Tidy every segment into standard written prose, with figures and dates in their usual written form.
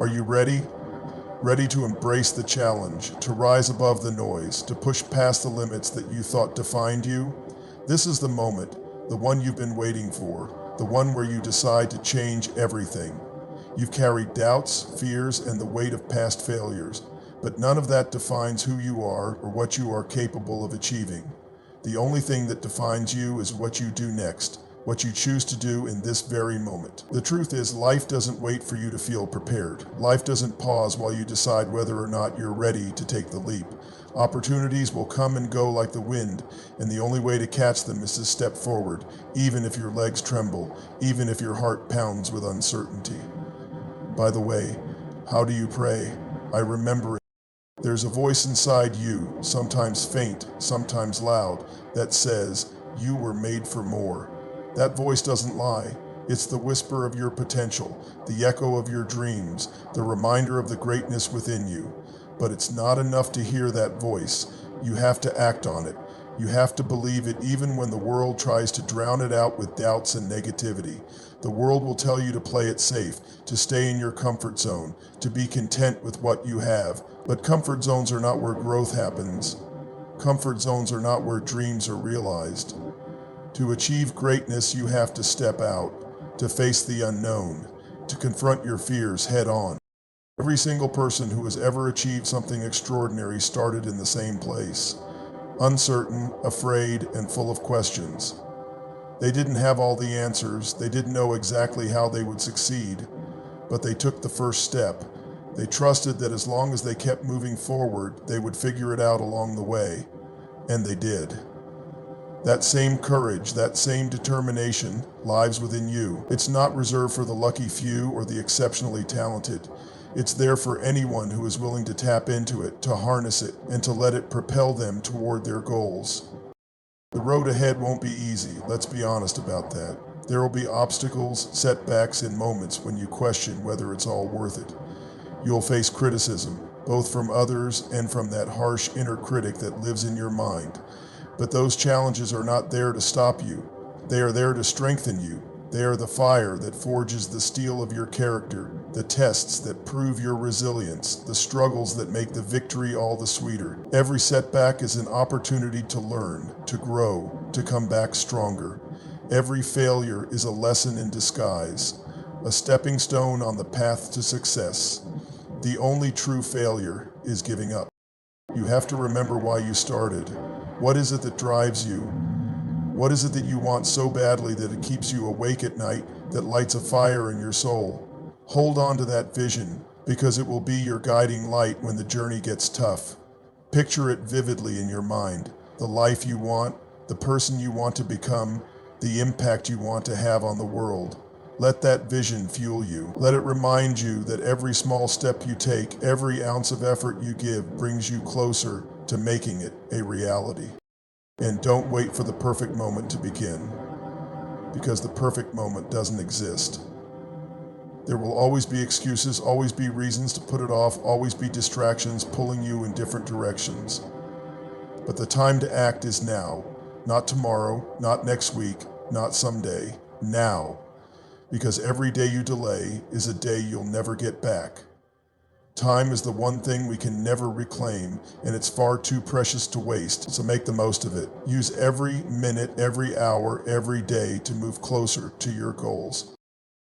Are you ready? Ready to embrace the challenge, to rise above the noise, to push past the limits that you thought defined you? This is the moment, the one you've been waiting for, the one where you decide to change everything. You've carried doubts, fears, and the weight of past failures, but none of that defines who you are or what you are capable of achieving. The only thing that defines you is what you do next, what you choose to do in this very moment. The truth is, life doesn't wait for you to feel prepared. Life doesn't pause while you decide whether or not you're ready to take the leap. Opportunities will come and go like the wind, and the only way to catch them is to step forward, even if your legs tremble, even if your heart pounds with uncertainty. By the way, how do you pray? I remember it. There's a voice inside you, sometimes faint, sometimes loud, that says, you were made for more. That voice doesn't lie. It's the whisper of your potential, the echo of your dreams, the reminder of the greatness within you. But it's not enough to hear that voice. You have to act on it. You have to believe it even when the world tries to drown it out with doubts and negativity. The world will tell you to play it safe, to stay in your comfort zone, to be content with what you have. But comfort zones are not where growth happens. Comfort zones are not where dreams are realized. To achieve greatness, you have to step out, to face the unknown, to confront your fears head on. Every single person who has ever achieved something extraordinary started in the same place, uncertain, afraid, and full of questions. They didn't have all the answers, they didn't know exactly how they would succeed, but they took the first step. They trusted that as long as they kept moving forward, they would figure it out along the way, and they did. That same courage, that same determination lies within you. It's not reserved for the lucky few or the exceptionally talented. It's there for anyone who is willing to tap into it, to harness it, and to let it propel them toward their goals. The road ahead won't be easy, let's be honest about that. There will be obstacles, setbacks, and moments when you question whether it's all worth it. You'll face criticism, both from others and from that harsh inner critic that lives in your mind. But those challenges are not there to stop you. They are there to strengthen you. They are the fire that forges the steel of your character, the tests that prove your resilience, the struggles that make the victory all the sweeter. Every setback is an opportunity to learn, to grow, to come back stronger. Every failure is a lesson in disguise, a stepping stone on the path to success. The only true failure is giving up. You have to remember why you started. What is it that drives you? What is it that you want so badly that it keeps you awake at night, that lights a fire in your soul? Hold on to that vision, because it will be your guiding light when the journey gets tough. Picture it vividly in your mind, the life you want, the person you want to become, the impact you want to have on the world. Let that vision fuel you. Let it remind you that every small step you take, every ounce of effort you give brings you closer to making it a reality. And don't wait for the perfect moment to begin, because the perfect moment doesn't exist. There will always be excuses, always be reasons to put it off, always be distractions pulling you in different directions. But the time to act is now, not tomorrow, not next week, not someday, now. Because every day you delay is a day you'll never get back. Time is the one thing we can never reclaim, and it's far too precious to waste, so make the most of it. Use every minute, every hour, every day to move closer to your goals.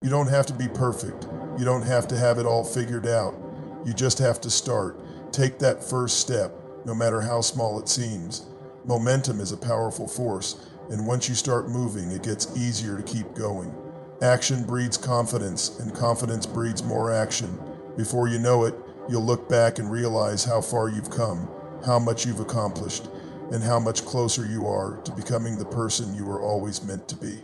You don't have to be perfect. You don't have to have it all figured out. You just have to start. Take that first step, no matter how small it seems. Momentum is a powerful force, and once you start moving, it gets easier to keep going. Action breeds confidence, and confidence breeds more action. Before you know it, you'll look back and realize how far you've come, how much you've accomplished, and how much closer you are to becoming the person you were always meant to be.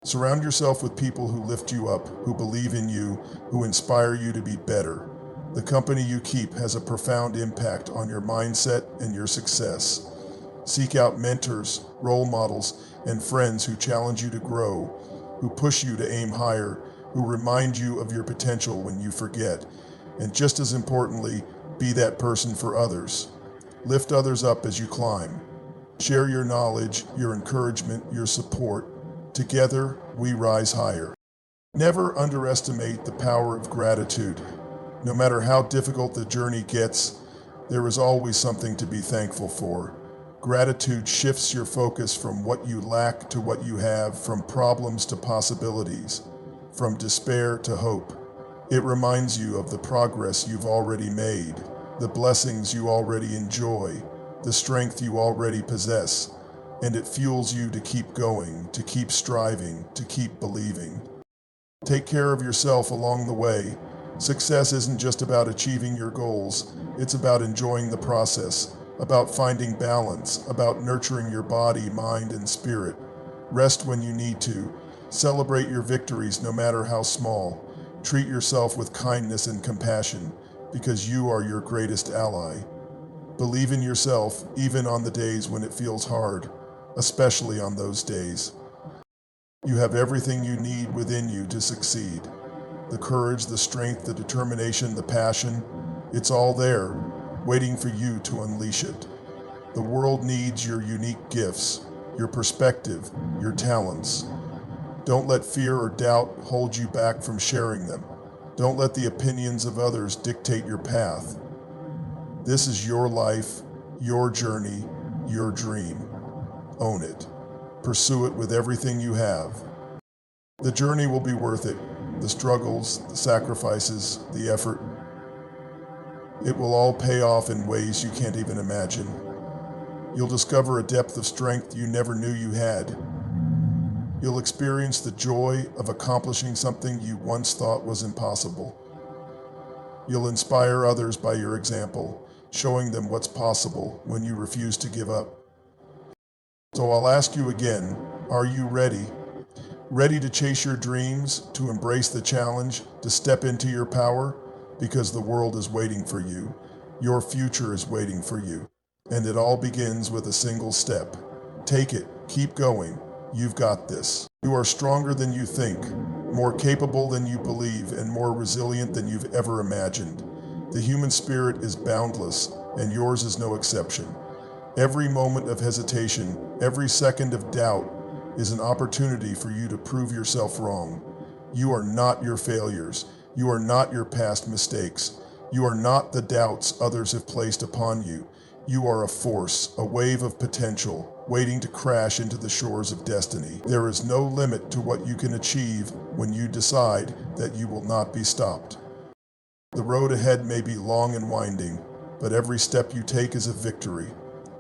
Surround yourself with people who lift you up, who believe in you, who inspire you to be better. The company you keep has a profound impact on your mindset and your success. Seek out mentors, role models, and friends who challenge you to grow, who push you to aim higher, who remind you of your potential when you forget. And just as importantly, be that person for others. Lift others up as you climb. Share your knowledge, your encouragement, your support. Together, we rise higher. Never underestimate the power of gratitude. No matter how difficult the journey gets, there is always something to be thankful for. Gratitude shifts your focus from what you lack to what you have, from problems to possibilities, from despair to hope. It reminds you of the progress you've already made, the blessings you already enjoy, the strength you already possess, and it fuels you to keep going, to keep striving, to keep believing. Take care of yourself along the way. Success isn't just about achieving your goals, it's about enjoying the process, about finding balance, about nurturing your body, mind, and spirit. Rest when you need to. Celebrate your victories no matter how small. Treat yourself with kindness and compassion, because you are your greatest ally. Believe in yourself, even on the days when it feels hard, especially on those days. You have everything you need within you to succeed. The courage, the strength, the determination, the passion, it's all there, waiting for you to unleash it. The world needs your unique gifts, your perspective, your talents. Don't let fear or doubt hold you back from sharing them. Don't let the opinions of others dictate your path. This is your life, your journey, your dream. Own it. Pursue it with everything you have. The journey will be worth it. The struggles, the sacrifices, the effort. It will all pay off in ways you can't even imagine. You'll discover a depth of strength you never knew you had. You'll experience the joy of accomplishing something you once thought was impossible. You'll inspire others by your example, showing them what's possible when you refuse to give up. So I'll ask you again, are you ready? Ready to chase your dreams, to embrace the challenge, to step into your power? Because the world is waiting for you. Your future is waiting for you. And it all begins with a single step. Take it, keep going. You've got this. You are stronger than you think, more capable than you believe, and more resilient than you've ever imagined. The human spirit is boundless, and yours is no exception. Every moment of hesitation, every second of doubt, is an opportunity for you to prove yourself wrong. You are not your failures. You are not your past mistakes. You are not the doubts others have placed upon you. You are a force, a wave of potential, waiting to crash into the shores of destiny. There is no limit to what you can achieve when you decide that you will not be stopped. The road ahead may be long and winding, but every step you take is a victory.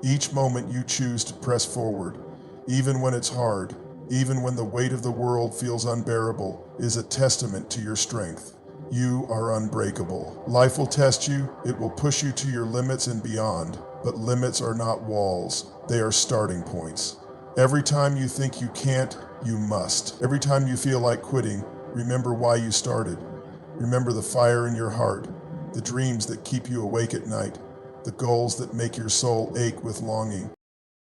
Each moment you choose to press forward, even when it's hard, even when the weight of the world feels unbearable, is a testament to your strength. You are unbreakable. Life will test you, it will push you to your limits and beyond, but limits are not walls, they are starting points. Every time you think you can't, you must. Every time you feel like quitting, remember why you started. Remember the fire in your heart, the dreams that keep you awake at night, the goals that make your soul ache with longing.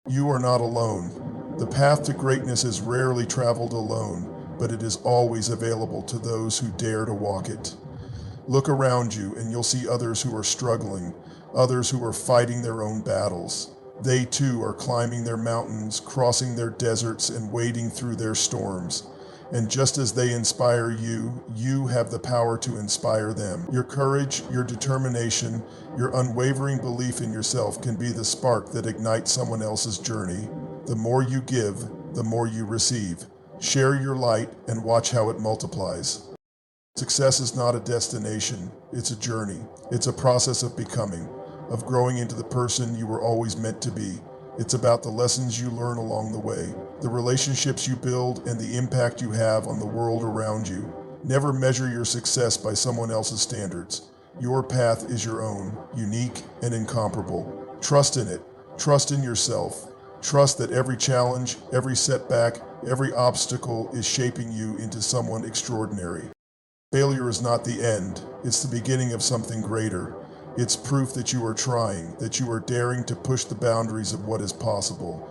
You are not alone. The path to greatness is rarely traveled alone, but it is always available to those who dare to walk it. Look around you and you'll see others who are struggling, others who are fighting their own battles. They too are climbing their mountains, crossing their deserts, and wading through their storms. And just as they inspire you, you have the power to inspire them. Your courage, your determination, your unwavering belief in yourself can be the spark that ignites someone else's journey. The more you give, the more you receive. Share your light and watch how it multiplies. Success is not a destination, it's a journey. It's a process of becoming, of growing into the person you were always meant to be. It's about the lessons you learn along the way, the relationships you build, and the impact you have on the world around you. Never measure your success by someone else's standards. Your path is your own, unique and incomparable. Trust in it. Trust in yourself. Trust that every challenge, every setback, every obstacle is shaping you into someone extraordinary. Failure is not the end. It's the beginning of something greater. It's proof that you are trying, that you are daring to push the boundaries of what is possible.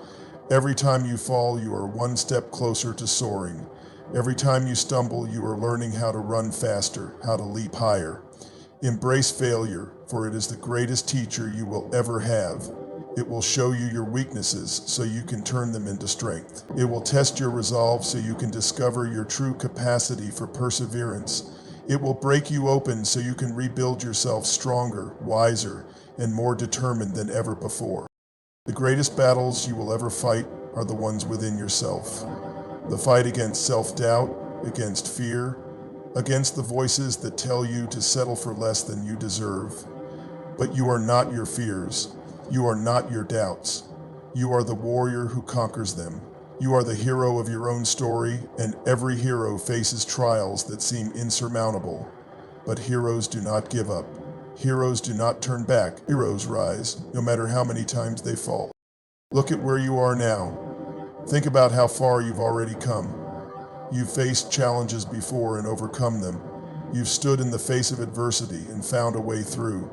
Every time you fall, you are one step closer to soaring. Every time you stumble, you are learning how to run faster, how to leap higher. Embrace failure, for it is the greatest teacher you will ever have. It will show you your weaknesses so you can turn them into strength. It will test your resolve so you can discover your true capacity for perseverance. It will break you open so you can rebuild yourself stronger, wiser, and more determined than ever before. The greatest battles you will ever fight are the ones within yourself. The fight against self-doubt, against fear, against the voices that tell you to settle for less than you deserve. But you are not your fears. You are not your doubts. You are the warrior who conquers them. You are the hero of your own story, and every hero faces trials that seem insurmountable. But heroes do not give up. Heroes do not turn back. Heroes rise, no matter how many times they fall. Look at where you are now. Think about how far you've already come. You've faced challenges before and overcome them. You've stood in the face of adversity and found a way through.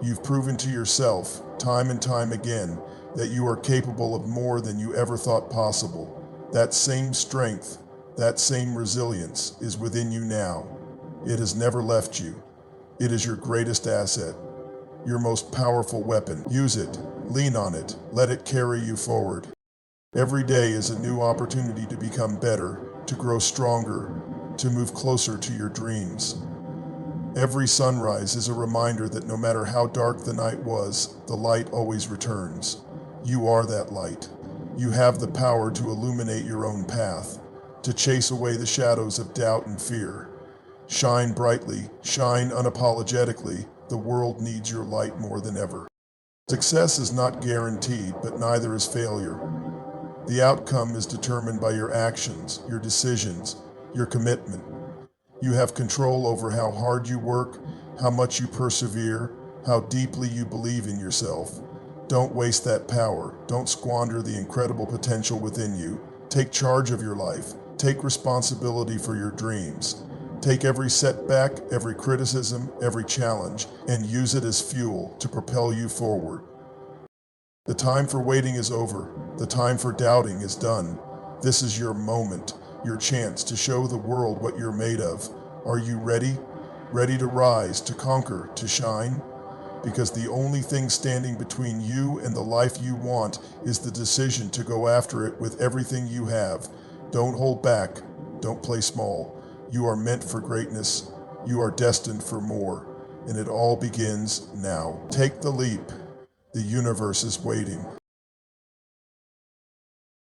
You've proven to yourself, time and time again, that you are capable of more than you ever thought possible. That same strength, that same resilience is within you now. It has never left you. It is your greatest asset, your most powerful weapon. Use it, lean on it, let it carry you forward. Every day is a new opportunity to become better, to grow stronger, to move closer to your dreams. Every sunrise is a reminder that no matter how dark the night was, the light always returns. You are that light. You have the power to illuminate your own path, to chase away the shadows of doubt and fear. Shine brightly, shine unapologetically. The world needs your light more than ever. Success is not guaranteed, but neither is failure. The outcome is determined by your actions, your decisions, your commitment. You have control over how hard you work, how much you persevere, how deeply you believe in yourself. Don't waste that power. Don't squander the incredible potential within you. Take charge of your life. Take responsibility for your dreams. Take every setback, every criticism, every challenge, and use it as fuel to propel you forward. The time for waiting is over. The time for doubting is done. This is your moment, your chance to show the world what you're made of. Are you ready? Ready to rise, to conquer, to shine? Because the only thing standing between you and the life you want is the decision to go after it with everything you have. Don't hold back. Don't play small. You are meant for greatness. You are destined for more. And it all begins now. Take the leap. The universe is waiting.